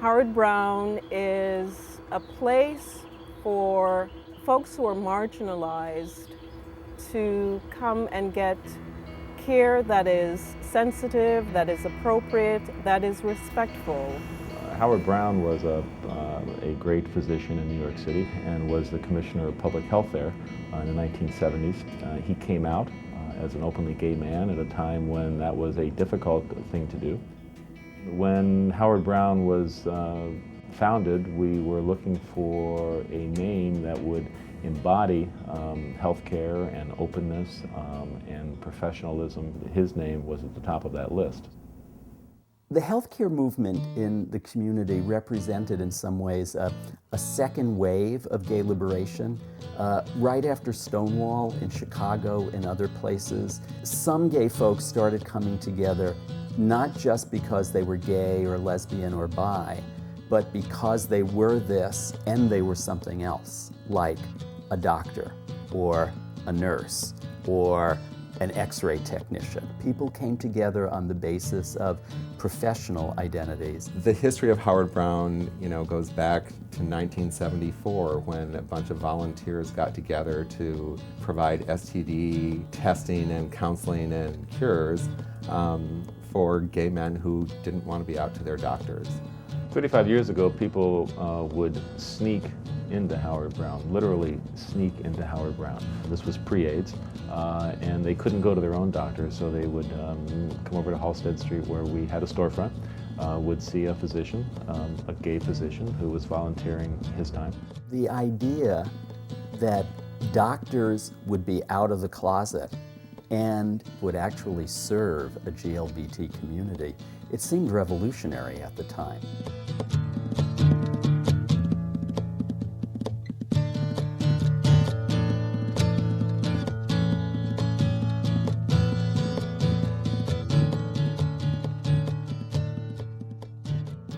Howard Brown is a place for folks who are marginalized to come and get care that is sensitive, that is appropriate, that is respectful. Howard Brown was a great physician in New York City and was the Commissioner of Public Health there in the 1970s. He came out as an openly gay man at a time when that was a difficult thing to do. When Howard Brown was founded, we were looking for a name that would embody healthcare and openness and professionalism. His name was at the top of that list. The healthcare movement in the community represented in some ways a second wave of gay liberation. Right after Stonewall in Chicago and other places, some gay folks started coming together not just because they were gay or lesbian or bi, but because they were this and they were something else, like a doctor or a nurse or an X-ray technician. People came together on the basis of professional identities. The history of Howard Brown, goes back to 1974 when a bunch of volunteers got together to provide STD testing and counseling and cures for gay men who didn't want to be out to their doctors. 35 years ago, people would sneak into Howard Brown, literally sneak into Howard Brown. This was pre-AIDS, and they couldn't go to their own doctor, so they would come over to Halsted Street where we had a storefront, would see a physician, a gay physician who was volunteering his time. The idea that doctors would be out of the closet and would actually serve a GLBT community, it seemed revolutionary at the time.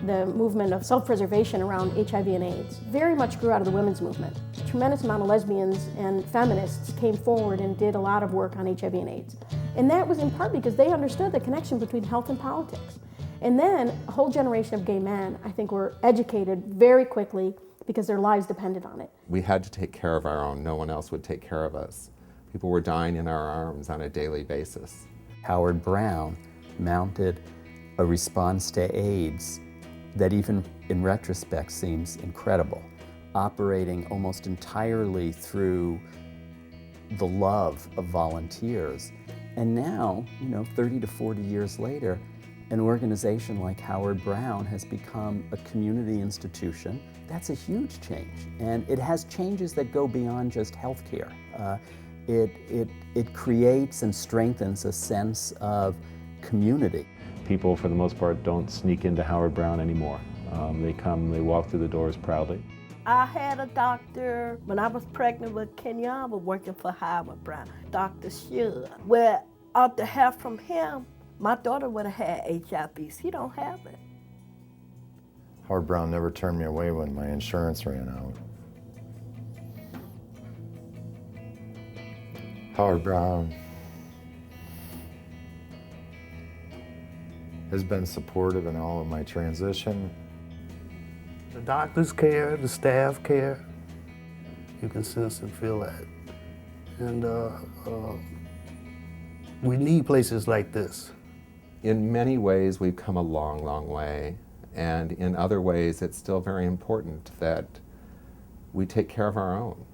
The movement of self-preservation around HIV and AIDS very much grew out of the women's movement. A tremendous amount of lesbians and feminists came forward and did a lot of work on HIV and AIDS. And that was in part because they understood the connection between health and politics. And then a whole generation of gay men, I think, were educated very quickly because their lives depended on it. We had to take care of our own. No one else would take care of us. People were dying in our arms on a daily basis. Howard Brown mounted a response to AIDS that even in retrospect seems incredible, operating almost entirely through the love of volunteers. And now, 30 to 40 years later, an organization like Howard Brown has become a community institution. That's a huge change, and it has changes that go beyond just healthcare. It creates and strengthens a sense of community. People, for the most part, don't sneak into Howard Brown anymore. They come, they walk through the doors proudly. I had a doctor when I was pregnant with Kenyatta working for Howard Brown, Dr. Shug. Well, after help from him, my daughter would have had HIV. She don't have it. Howard Brown never turned me away when my insurance ran out. Howard Brown has been supportive in all of my transition. The doctors care, the staff care. You can sense and feel that. And we need places like this. In many ways, we've come a long, long way. And in other ways, it's still very important that we take care of our own.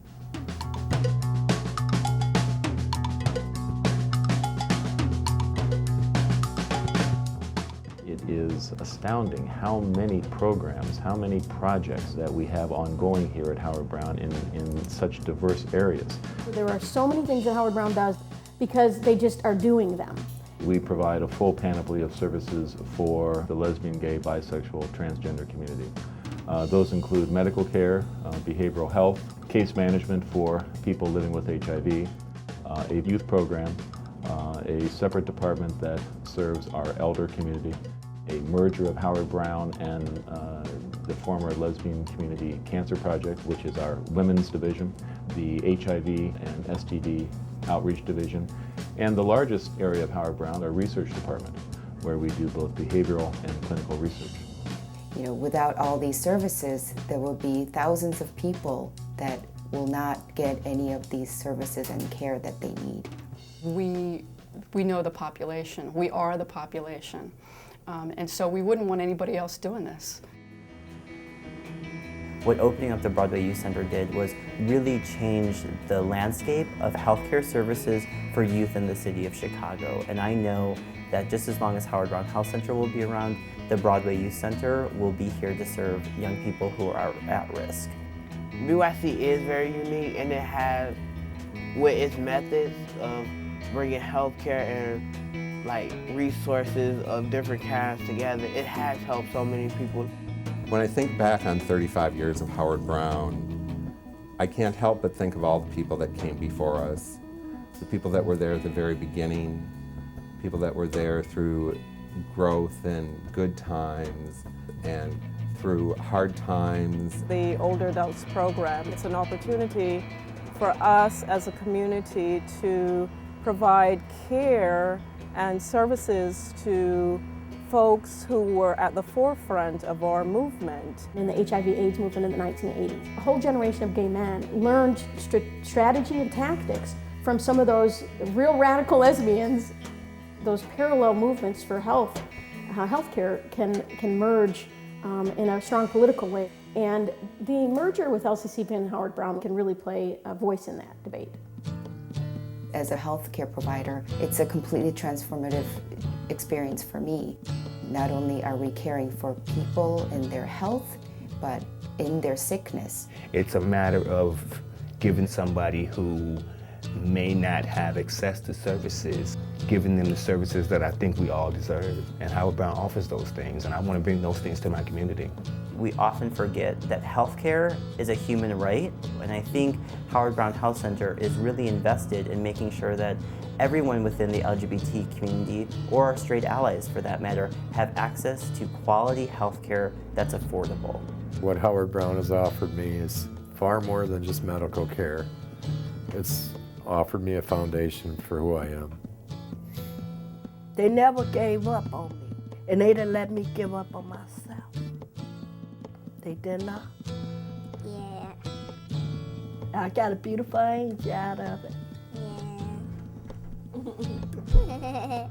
It is astounding how many programs, how many projects that we have ongoing here at Howard Brown in such diverse areas. There are so many things that Howard Brown does because they just are doing them. We provide a full panoply of services for the lesbian, gay, bisexual, transgender community. Those include medical care, behavioral health, case management for people living with HIV, a youth program, a separate department that serves our elder community, a merger of Howard Brown and the former Lesbian Community Cancer Project, which is our women's division, the HIV and STD outreach division, and the largest area of Howard Brown, our research department, where we do both behavioral and clinical research. You know, without all these services, there will be thousands of people that will not get any of these services and care that they need. We know the population. We are the population. And so we wouldn't want anybody else doing this. What opening up the Broadway Youth Center did was really change the landscape of healthcare services for youth in the city of Chicago. And I know that just as long as Howard Brown Health Center will be around, the Broadway Youth Center will be here to serve young people who are at risk. BYC is very unique, and it has, with its methods of bringing healthcare and like resources of different kinds together, it has helped so many people. When I think back on 35 years of Howard Brown, I can't help but think of all the people that came before us, the people that were there at the very beginning, people that were there through growth and good times and through hard times. The Older Adults Program, it's an opportunity for us as a community to provide care and services to folks who were at the forefront of our movement. In the HIV/AIDS movement in the 1980s, a whole generation of gay men learned strategy and tactics from some of those real radical lesbians. Those parallel movements for healthcare can merge in a strong political way. And the merger with LCCP and Howard Brown can really play a voice in that debate. As a healthcare provider, it's a completely transformative experience for me. Not only are we caring for people in their health, but in their sickness. It's a matter of giving somebody who may not have access to services, giving them the services that I think we all deserve. And Howard Brown offers those things, and I want to bring those things to my community. We often forget that healthcare is a human right, and I think Howard Brown Health Center is really invested in making sure that everyone within the LGBT community, or our straight allies for that matter, have access to quality healthcare that's affordable. What Howard Brown has offered me is far more than just medical care. It's offered me a foundation for who I am. They never gave up on me, and they didn't let me give up on myself. They did not. Yeah. I got a beautiful angel out of it. Yeah.